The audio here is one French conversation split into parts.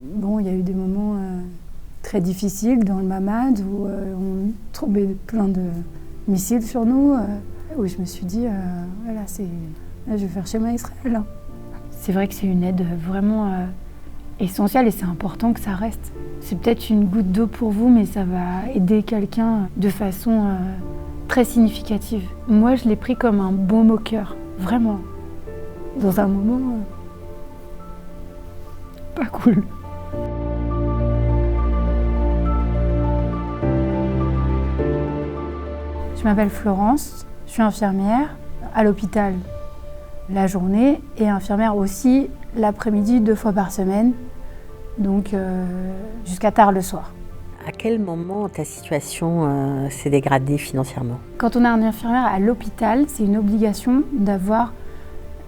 Bon, il y a eu des moments très difficiles dans le Mamad où on tombait plein de missiles sur nous, où je me suis dit, voilà, là, je vais faire schéma Israël. Hein. C'est vrai que c'est une aide vraiment essentielle et c'est important que ça reste. C'est peut-être une goutte d'eau pour vous, mais ça va aider quelqu'un de façon très significative. Moi, je l'ai pris comme un baume au cœur, vraiment. Dans un moment pas cool. Je m'appelle Florence, je suis infirmière à l'hôpital la journée et infirmière aussi l'après-midi 2 fois par semaine, donc jusqu'à tard le soir. À quel moment ta situation s'est dégradée financièrement? Quand on est un infirmière à l'hôpital, c'est une obligation d'avoir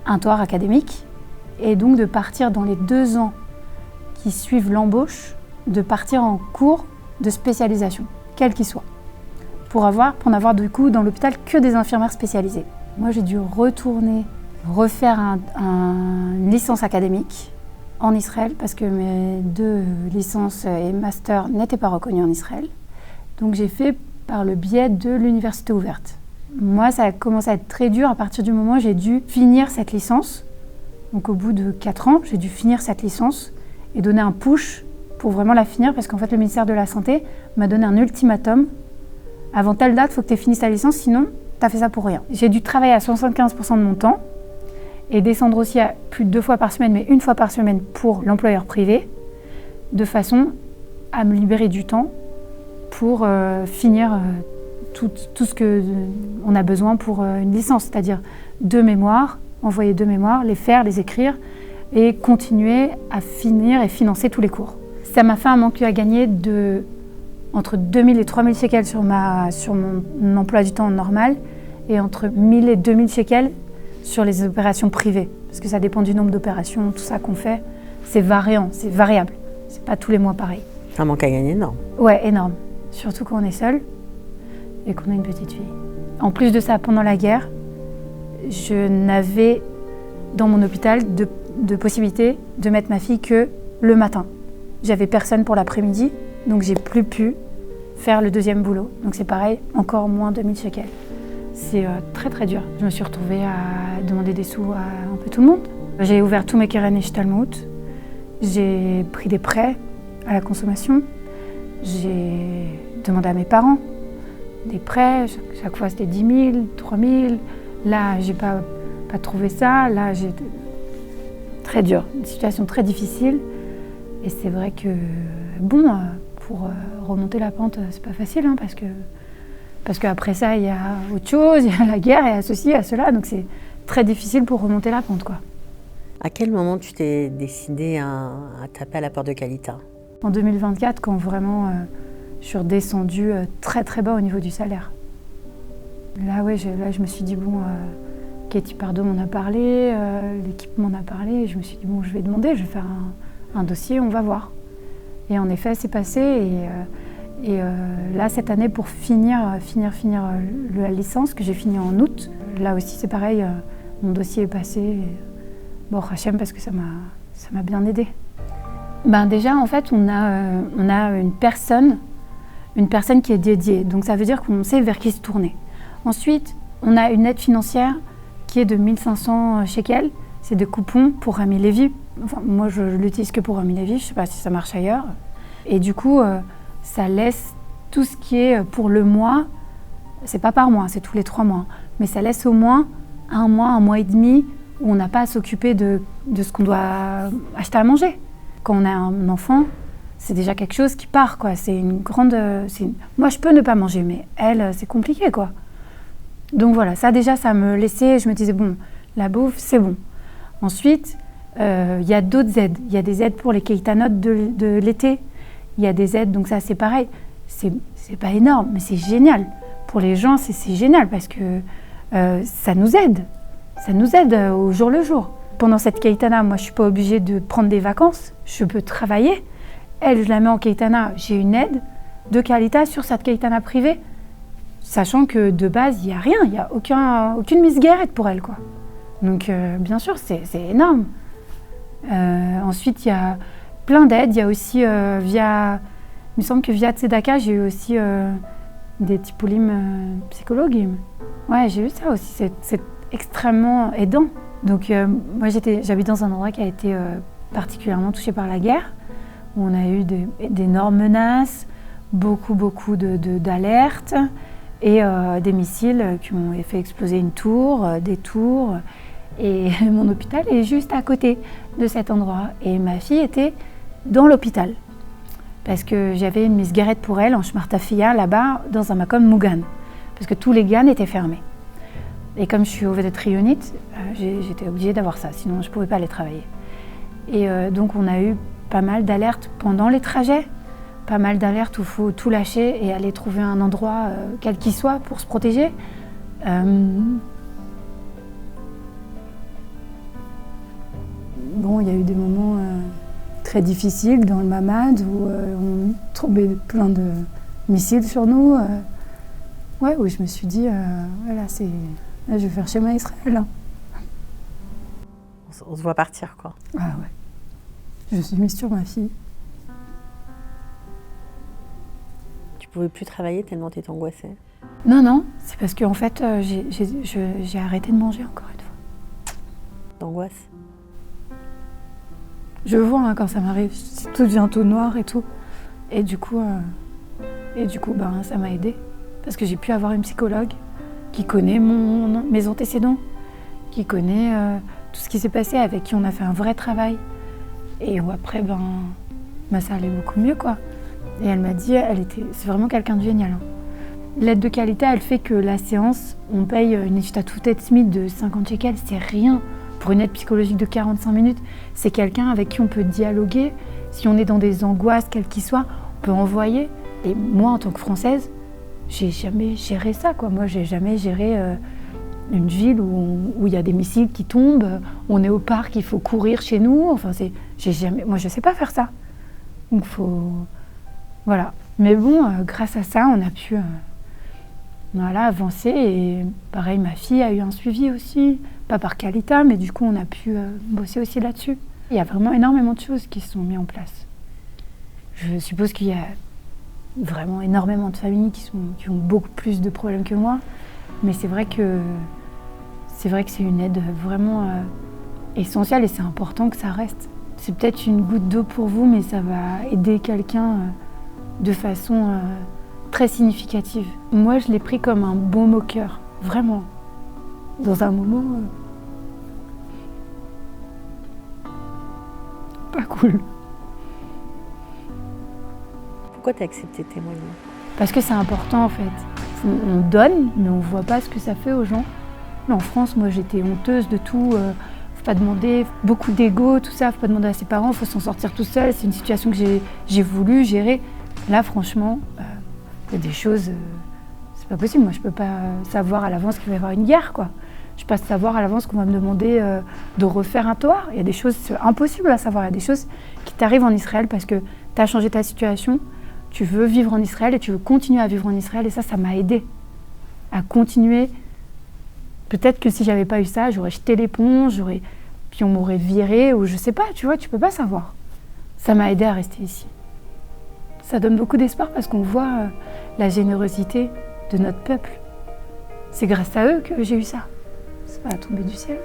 un toit académique et donc de partir dans les 2 ans qui suivent l'embauche, de partir en cours de spécialisation, quel qu'il soit, pour n'avoir du coup dans l'hôpital que des infirmières spécialisées. Moi j'ai dû refaire une licence académique en Israël parce que mes 2 licences et masters n'étaient pas reconnus en Israël. Donc j'ai fait par le biais de l'université ouverte. Moi ça a commencé à être très dur à partir du moment où j'ai dû finir cette licence. Donc au bout de 4 ans, j'ai dû finir cette licence et donner un push pour vraiment la finir parce qu'en fait le ministère de la Santé m'a donné un ultimatum. Avant telle date, il faut que tu aies fini ta licence, sinon tu as fait ça pour rien. J'ai dû travailler à 75% de mon temps et descendre aussi à plus de 2 fois par semaine, mais 1 fois par semaine pour l'employeur privé, de façon à me libérer du temps pour finir tout ce qu'on a besoin pour une licence, c'est-à-dire 2 mémoires, envoyer 2 mémoires, les faire, les écrire et continuer à finir et financer tous les cours. Ça m'a fait un manque à gagner de entre 2000 et 3000 shekels sur mon emploi du temps normal et entre 1000 et 2000 shekels sur les opérations privées. Parce que ça dépend du nombre d'opérations, tout ça qu'on fait. C'est variant, c'est variable. C'est pas tous les mois pareil. Un manque à gagner énorme. Ouais, énorme. Surtout quand on est seul et qu'on a une petite fille. En plus de ça, pendant la guerre, je n'avais dans mon hôpital de possibilité de mettre ma fille que le matin. J'avais personne pour l'après-midi, donc j'ai plus pu faire le 2e boulot. Donc c'est pareil, encore moins 2000 shekels. C'est très très dur. Je me suis retrouvée à demander des sous à un peu tout le monde. J'ai ouvert tous mes keren et shtalmout. J'ai pris des prêts à la consommation. J'ai demandé à mes parents des prêts. Chaque fois c'était 10 000, 3 000. Là, j'ai pas trouvé ça. Là, j'ai très dur. Une situation très difficile. Et c'est vrai que, bon, pour remonter la pente, c'est pas facile, hein, parce qu'après ça, il y a autre chose, il y a la guerre, il y a ceci, il y a cela, donc c'est très difficile pour remonter la pente, quoi. À quel moment tu t'es décidée à taper à la porte de Qualita? En 2024, quand vraiment je suis redescendue très très bas au niveau du salaire. Là, ouais, je me suis dit, bon, Katie Pardo m'en a parlé, l'équipe m'en a parlé, et je me suis dit, bon, je vais demander, je vais faire un dossier, on va voir. Et en effet, c'est passé. Et là, cette année, pour finir la licence, que j'ai fini en août, là aussi, c'est pareil, mon dossier est passé. Bon, Hachem, parce que ça m'a bien aidé. Ben déjà, en fait, on a une personne qui est dédiée. Donc, ça veut dire qu'on sait vers qui se tourner. Ensuite, on a une aide financière qui est de 1500 shekels. C'est des coupons pour Rami Lévy. Enfin, moi, je l'utilise que pour Rami Lévy. Je ne sais pas si ça marche ailleurs. Et du coup, ça laisse tout ce qui est pour le mois. C'est pas par mois, c'est tous les 3 mois. Mais ça laisse au moins un mois et demi où on n'a pas à s'occuper de ce qu'on doit acheter à manger. Quand on a un enfant, c'est déjà quelque chose qui part, quoi. C'est une grande... Moi, je peux ne pas manger, mais elle, c'est compliqué, quoi. Donc voilà, ça déjà, ça me laissait... Je me disais, bon, la bouffe, c'est bon. Ensuite, il y a d'autres aides. Il y a des aides pour les keitanotes de l'été. Il y a des aides, donc ça, c'est pareil. C'est pas énorme, mais c'est génial. Pour les gens, c'est génial parce que ça nous aide. Ça nous aide au jour le jour. Pendant cette keitana, moi, je suis pas obligée de prendre des vacances. Je peux travailler. Elle, je la mets en keitana. J'ai une aide de qualité sur cette keitana privée. Sachant que de base, il n'y a rien. Il n'y a aucune misguérette pour elle, quoi. Donc, bien sûr, c'est énorme. Ensuite, il y a plein d'aides. Il y a aussi il me semble que via Tzedaka, j'ai eu aussi des tipulim psychologues. Ouais, j'ai eu ça aussi. C'est extrêmement aidant. Donc moi, j'habite dans un endroit qui a été particulièrement touché par la guerre, où on a eu d'énormes menaces, beaucoup d'alertes et des missiles qui ont fait exploser une tour, des tours. Et mon hôpital est juste à côté de cet endroit. Et ma fille était dans l'hôpital. Parce que j'avais une misguérette pour elle en Shmartafia, là-bas, dans un makom Mougan. Parce que tous les GAN étaient fermés. Et comme je suis Ovedet Rionite, j'étais obligée d'avoir ça, sinon je ne pouvais pas aller travailler. Et donc on a eu pas mal d'alertes pendant les trajets, pas mal d'alertes où il faut tout lâcher et aller trouver un endroit, quel qu'il soit, pour se protéger. Bon, il y a eu des moments très difficiles dans le Mamad où on tombait plein de missiles sur nous. Ouais, où je me suis dit, voilà, là, je vais faire schéma Israël. Hein. On se voit partir, quoi. Ah ouais. Je me suis mise sur ma fille. Tu pouvais plus travailler tellement tu étais angoissée? Non, c'est parce qu'en fait, j'ai arrêté de manger encore une fois. D'angoisse? Je vois hein, quand ça m'arrive, tout devient tout noir et tout. Et du coup, ça m'a aidée. Parce que j'ai pu avoir une psychologue qui connaît mes antécédents, qui connaît tout ce qui s'est passé, avec qui on a fait un vrai travail. Et où après, ça allait beaucoup mieux, quoi. Et elle m'a dit, c'est vraiment quelqu'un de génial. Hein. L'aide de qualité, elle fait que la séance, on paye une Ishtatoutet Smith de 50 shekels, c'est rien. Pour une aide psychologique de 45 minutes, c'est quelqu'un avec qui on peut dialoguer. Si on est dans des angoisses, quelles qu'ils soient, on peut envoyer. Et moi, en tant que Française, j'ai jamais géré ça, quoi. Moi, j'ai jamais géré une ville où il y a des missiles qui tombent, on est au parc, il faut courir chez nous. Enfin, moi, je sais pas faire ça. Donc, voilà. Mais bon, grâce à ça, on a pu avancer. Et pareil, ma fille a eu un suivi aussi, pas par Kalita, mais du coup, on a pu bosser aussi là-dessus. Il y a vraiment énormément de choses qui se sont mises en place. Je suppose qu'il y a vraiment énormément de familles qui ont beaucoup plus de problèmes que moi, mais c'est vrai que c'est une aide vraiment essentielle et c'est important que ça reste. C'est peut-être une goutte d'eau pour vous, mais ça va aider quelqu'un de façon très significative. Moi, je l'ai pris comme un baume au cœur, vraiment. Dans un moment pas cool. Pourquoi tu as accepté de témoigner? Parce que c'est important en fait. On donne, mais on voit pas ce que ça fait aux gens. En France, moi j'étais honteuse de tout. Faut pas demander, beaucoup d'ego, tout ça. Faut pas demander à ses parents, faut s'en sortir tout seul. C'est une situation que j'ai voulu gérer. Là, franchement, il y a des choses, c'est pas possible. Moi, je peux pas savoir à l'avance qu'il va y avoir une guerre, quoi. Je peux pas savoir à l'avance qu'on va me demander de refaire un toit. Il y a des choses impossibles à savoir. Il y a des choses qui t'arrivent en Israël parce que tu as changé ta situation. Tu veux vivre en Israël et tu veux continuer à vivre en Israël. Et ça m'a aidée à continuer. Peut-être que si j'avais pas eu ça, j'aurais jeté l'éponge, puis on m'aurait virée, ou je sais pas, tu vois, tu peux pas savoir. Ça m'a aidée à rester ici. Ça donne beaucoup d'espoir parce qu'on voit la générosité de notre peuple. C'est grâce à eux que j'ai eu ça. C'est pas tombé du ciel.